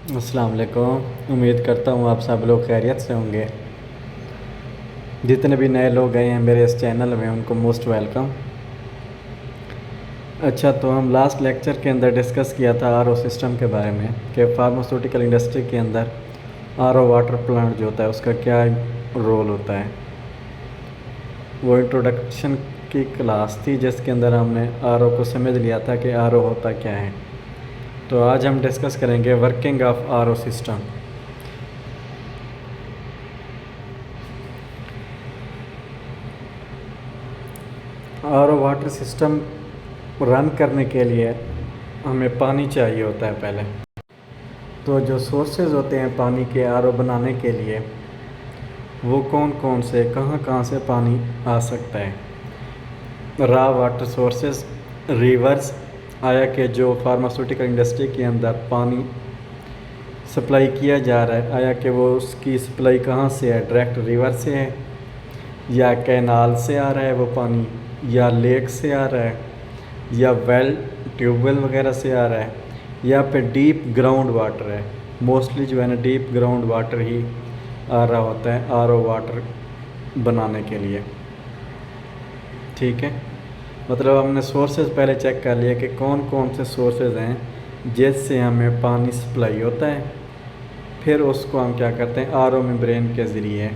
अस्सलाम वालेकुम। उम्मीद करता हूँ आप सब लोग खैरियत से होंगे। जितने भी नए लोग गए हैं मेरे इस चैनल में उनको मोस्ट वेलकम। अच्छा, तो हम लास्ट लेक्चर के अंदर डिस्कस किया था आरओ सिस्टम के बारे में कि फार्मास्यूटिकल इंडस्ट्री के अंदर आरओ वाटर प्लांट जो होता है उसका क्या रोल होता है। वो इंट्रोडक्शन की क्लास थी जिसके अंदर हमने आरओ को समझ लिया था कि आरओ होता क्या है। तो आज हम डिस्कस करेंगे working of RO system. RO water system run करने के लिए हमें पानी चाहिए होता है पहले। तो जो सोर्सेज होते हैं पानी के आरओ बनाने के लिए वो कौन कौन से कहाँ से पानी आ सकता है। रा वाटर सोर्सेज, रिवर्स आया कि जो फार्मास्यूटिकल इंडस्ट्री के अंदर पानी सप्लाई किया जा रहा है, आया कि वो उसकी सप्लाई कहाँ से है, डायरेक्ट रिवर से है या कैनाल से आ रहा है वो पानी, या लेक से आ रहा है, या वेल ट्यूबवेल वगैरह से आ रहा है, या फिर डीप ग्राउंड वाटर है। मोस्टली जो है ना डीप ग्राउंड वाटर ही आ रहा होता है आरओ वाटर बनाने के लिए। ठीक है, मतलब हमने सोर्सेज पहले चेक कर लिया कि कौन कौन से सोर्सेज हैं जिससे हमें पानी सप्लाई होता है। फिर उसको हम क्या करते हैं, आरओ मेम्ब्रेन के ज़रिए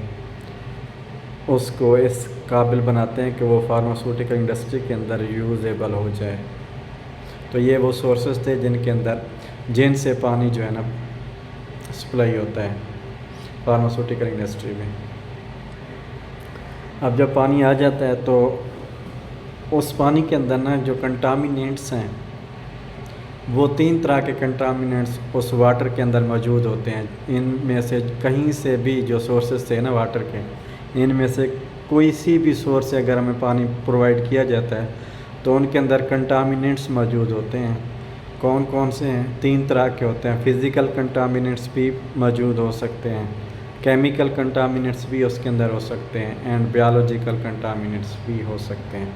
उसको इस काबिल बनाते हैं कि वो फार्मास्यूटिकल इंडस्ट्री के अंदर यूज़ेबल हो जाए। तो ये वो सोर्सेज थे जिनसे पानी जो है ना सप्लाई होता है फार्मास्यूटिकल इंडस्ट्री में। अब जब पानी आ जाता है तो उस पानी के अंदर ना जो कंटामिनेंट्स हैं वो 3 तरह के कंटामिनेंट्स उस वाटर के अंदर मौजूद होते हैं। इनमें से कहीं से भी जो सोर्सेज थे ना वाटर के, इनमें से कोई सी भी सोर्स से अगर हमें पानी प्रोवाइड किया जाता है तो उनके अंदर कंटामिनेंट्स मौजूद होते हैं। कौन कौन से हैं? 3 तरह के होते हैं। फिज़िकल कंटामिनेंट्स भी मौजूद हो सकते हैं, केमिकल कंटामिनेंट्स भी उसके अंदर हो सकते हैं, एंड बायोलॉजिकल कंटामिनेंट्स भी हो सकते हैं।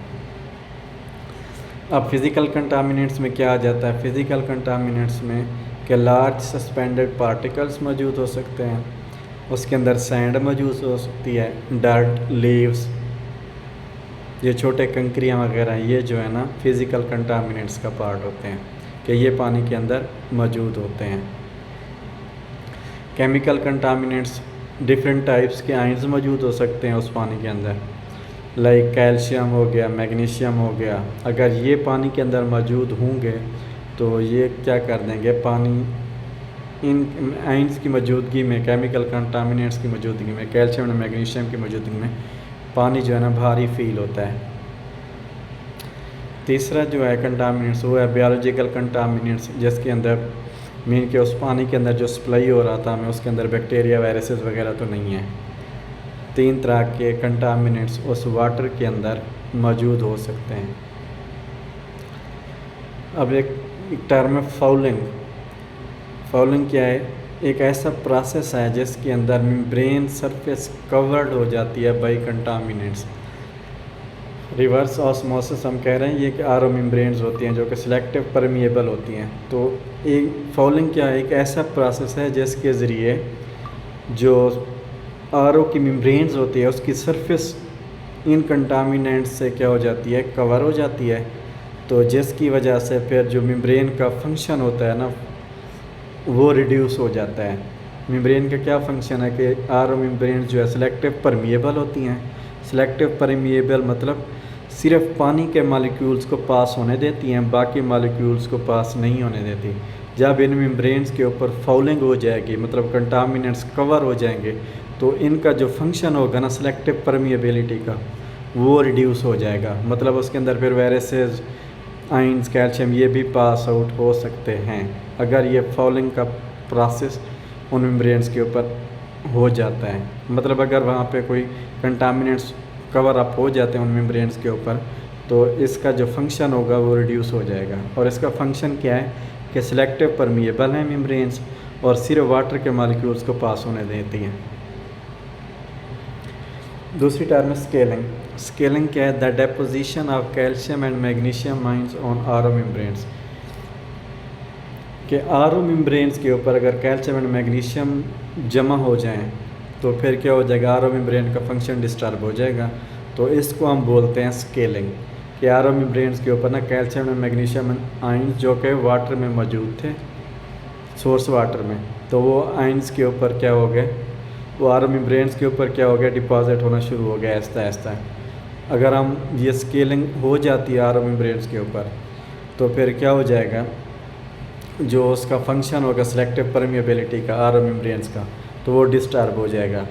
अब फिज़िकल कंटामिनेंट्स में क्या आ जाता है? फिज़िकल कंटामिनेंट्स में कि लार्ज सस्पेंडेड पार्टिकल्स मौजूद हो सकते हैं, उसके अंदर सैंड मौजूद हो सकती है, डर्ट, लीव्स, ये छोटे कंकरियाँ वगैरह, ये जो है ना फिज़िकल कंटामिनेंट्स का पार्ट होते हैं कि ये पानी के अंदर मौजूद होते हैं। केमिकल कंटामिनेंट्स, डिफरेंट टाइप्स के आयंस मौजूद हो सकते हैं उस पानी के अंदर, लाइक कैल्शियम हो गया, मैग्नीशियम हो गया। अगर ये पानी के अंदर मौजूद होंगे तो ये क्या कर देंगे, पानी इन आयंस की मौजूदगी में, केमिकल कंटामिनेंट्स की मौजूदगी में, कैल्शियम और मैग्नीशियम की मौजूदगी में पानी जो है ना भारी फील होता है। तीसरा जो है कंटामिनेंट्स वो है बायोलॉजिकल कंटामिनेंट्स, जिसके अंदर मीन के उस पानी के अंदर जो सप्लाई हो रहा था हमें उसके अंदर बैक्टीरिया, वायरसेस वगैरह तो नहीं है। 3 तरह के कंटामिनेंट्स उस वाटर के अंदर मौजूद हो सकते हैं। अब एक टर्म है फाउलिंग। फाउलिंग क्या है? एक ऐसा प्रोसेस है जिसके अंदर मेम्ब्रेन सरफेस कवर्ड हो जाती है बाई कंटामिनेंट्स। रिवर्स ऑस्मोसिस हम कह रहे हैं, ये कि आरओ मेम्ब्रेन्स होती हैं जो कि सिलेक्टिव परमिएबल होती हैं। तो एक फाउलिंग क्या है? एक ऐसा प्रोसेस है जिसके ज़रिए जो आरओ की मेम्ब्रेन्स होती है उसकी सरफेस इन कंटामिनेंट्स से क्या हो जाती है, कवर हो जाती है। तो जिसकी वजह से फिर जो मेम्ब्रेन का फंक्शन होता है ना वो रिड्यूस हो जाता है। मेम्ब्रेन का क्या फंक्शन है कि आरओ मेम्ब्रेन जो है सिलेक्टिव परमिएबल होती हैं। सिलेक्टिव परमिएबल मतलब सिर्फ पानी के मॉलिक्यूल्स को पास होने देती हैं, बाकी मॉलिक्यूल्स को पास नहीं होने देती। जब इन मेम्ब्रेन्स के ऊपर फाउलिंग हो जाएगी, मतलब कंटामिनेंट्स कवर हो जाएंगे, तो इनका जो फंक्शन होगा ना सिलेक्टिव परमिएबिलिटी का वो रिड्यूस हो जाएगा। मतलब उसके अंदर फिर वायरसेस, आयंस, कैल्शियम ये भी पास आउट हो सकते हैं अगर ये फाउलिंग का प्रोसेस उन मेम्ब्रेन्स के ऊपर हो जाता है। मतलब अगर वहाँ पे कोई कंटामिनेंट्स कवर अप हो जाते हैं उन मेम्ब्रेन्स के ऊपर तो इसका जो फंक्शन होगा वो रिड्यूस हो जाएगा। और इसका फंक्शन क्या है कि सिलेक्टिव परमिएबल हैं मेम्ब्रेन्स और सिर्फ वाटर के मॉलिक्यूल्स को पास होने देती हैं। दूसरी टर्म है स्केलिंग। स्केलिंग क्या है? The deposition of calcium and magnesium ions on RO membranes, कि आर ओ मेम्ब्रेन्स के ऊपर अगर कैल्शियम एंड मैग्नीशियम जमा हो जाएं तो फिर क्या हो जाएगा, आर ओ मेम्ब्रेन का फंक्शन डिस्टर्ब हो जाएगा। तो इसको हम बोलते हैं स्केलिंग, कि आर ओ मेम्ब्रेन्स के ऊपर ना कैल्शियम एंड मैग्नीशियम आयंस जो कि वाटर में मौजूद थे, सोर्स वाटर में, तो वो आयंस के ऊपर क्या हो गए, वो आर ओ मेम्ब्रेन्स के ऊपर क्या हो गया, डिपॉजिट होना शुरू हो गया ऐसा ऐसा। अगर हम ये स्केलिंग हो जाती है आर ओ मेम्ब्रेन्स के ऊपर तो फिर क्या हो जाएगा, जो उसका फंक्शन होगा सेलेक्टिव परमिएबिलिटी का आर ओ मेम्ब्रेन्स का, तो वो डिस्टर्ब हो जाएगा।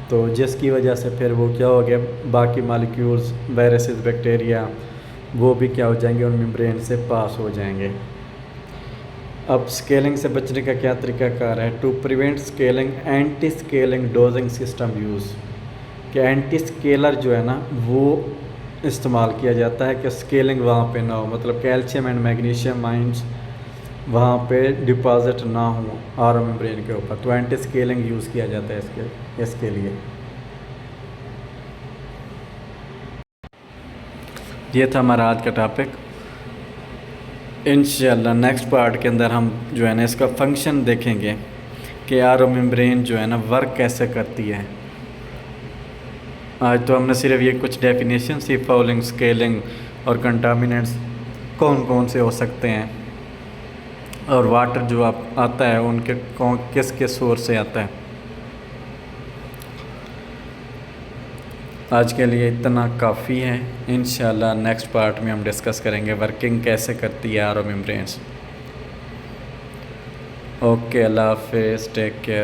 तो जिसकी वजह से फिर वो क्या हो गया, बाकी मालिक्यूल्स, वायरसेस, बैक्टीरिया, वो भी क्या हो जाएंगे, उन मेम्ब्रेन से पास हो जाएंगे। अब स्केलिंग से बचने का क्या तरीकाकार है, to prevent scaling anti scaling dosing system use, कि एंटी स्केलर जो है ना वो इस्तेमाल किया जाता है कि स्केलिंग वहाँ पे ना हो, मतलब कैल्शियम एंड मैग्नीशियम आयंस वहाँ पे डिपॉजिट ना हो आर ओ मेम्ब्रेन के ऊपर, तो एंटी स्केलिंग यूज़ किया जाता है इसके लिए। ये था हमारा आज का टॉपिक। इंशाल्लाह नेक्स्ट पार्ट के अंदर हम जो है ना इसका फंक्शन देखेंगे कि आर ओ मेम्ब्रेन जो है ना वर्क कैसे करती है। आज तो हमने सिर्फ ये कुछ डेफिनेशन सी, फाउलिंग, स्केलिंग और कंटामिनेंट्स कौन कौन से हो सकते हैं, और वाटर जो आता है उनके किस किस सोर्स से आता है। आज के लिए इतना काफ़ी है। इंशाल्लाह नेक्स्ट पार्ट में हम डिस्कस करेंगे वर्किंग कैसे करती है आर ओ मेम्ब्रेन्स। ओके, अल्लाह हाफिज़, टेक केयर।